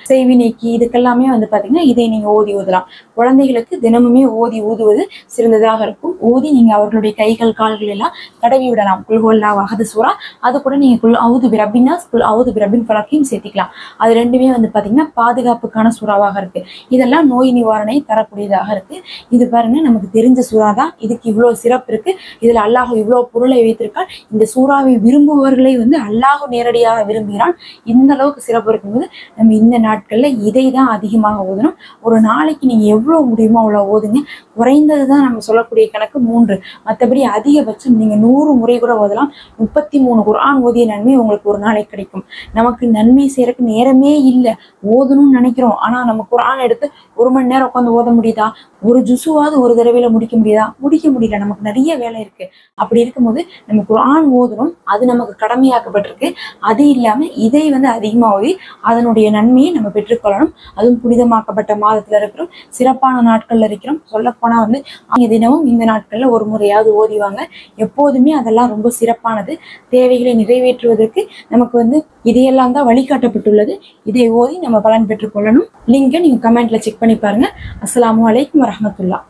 செய்வினைக்கு இதுக்கெல்லாமே பாத்தீங்கன்னா இதை நீங்க ஓதி ஊதலாம். குழந்தைகளுக்கு தினமுமே ஓதி ஊதுவது சிறந்ததாக இருக்கும். ஓதி நீங்க அவர்களுடைய கைகள் கால்கள் எல்லாம் தடவி விடலாம். குல்ஹுவல்லாஹு அஹது சூரா அது கூட நீங்க குல் அவுது பிரப்பின் நாஸ் குல் அவுது பிரப்பின் ஃபலக்கையும் சேர்த்திக்கலாம். அது ரெண்டுமே பாத்தீங்கன்னா பாதுகாப்புக்கான சூறாவாக இருக்கு. இதெல்லாம் நோய் நிவாரணை தரக்கூடியதாக இருக்கு. இது பாருங்க நமக்கு தெரிஞ்ச சூறா தான். இதுக்கு இவ்வளவு சிறப்பு இருக்கு. இதுல அல்லாஹ் இவ்வளவு பொருளை வைத்திருக்கான். இந்த சூறாவை விரும்புபவர்களை அல்லாஹ் நேரடியாக விரும்புகிறான். இந்த அளவுக்கு சிறப்பு இருக்கும்போது நம்ம இந்த நாட்கள்ல இதை தான் அதிகமாக ஓதணும். ஒரு நாளைக்கு நீங்க எவ்வளவு முடியுமோ அவ்வளவு ஓதுங்க. குறைந்ததுதான் நம்ம சொல்லக்கூடிய கணக்கு 3. மற்றபடி அதிகபட்சம் நீங்க 100 முறை கூட ஓதலாம். 33 குர்ஆன் ஓதிய நன்மை உங்களுக்கு ஒரு நாளைக்கு கிடைக்கும். நமக்கு நன்மை செய்யறதுக்கு நேரமே இல்லை. ஓதணும்னு நினைக்கிறோம். ஆனா நம்ம குர்ஆன் எடுத்து 1 மணி நேரம் உட்காந்து ஓத முடியுதா? ஒரு ஜுசுவாவது ஒரு தடவையில முடிக்க முடியுதா? முடிக்க முடியல. நமக்கு நிறைய வேலை இருக்கு. அப்படி இருக்கும்போது நம்ம குர்ஆன் ஓதணும். அது நமக்கு கடமையாக்கப்பட்டிருக்கு. அது இல்லாம இதை அதிகமா ஓதி அதனுடைய நன்மையை நம்ம பெற்றுக்கொள்ளணும். அதுவும் புனிதமாக்கப்பட்ட மாதத்துல இருக்கிறோம். சிறப்பான நாட்கள்ல இருக்கிறோம். சொல்லப்போனா தினமும் இந்த நாட்கள்ல ஒரு முறையாவது ஓதிவாங்க. எப்போதுமே அதெல்லாம் ரொம்ப சிறப்பானது. தேவைகளை நிறைவேற்றுவதற்கு நமக்கு இதையெல்லாம் தான் வழிகாட்டப்பட்டுள்ளது. இதை ஓதி நம்ம பலன் பெற்றுக்கொள்ளணும். லிங்கை நீங்க கமெண்ட்ல செக் பண்ணி பாருங்க. அஸ்ஸலாமு அலைக்கும் வரஹ்மத்துல்லாஹ்.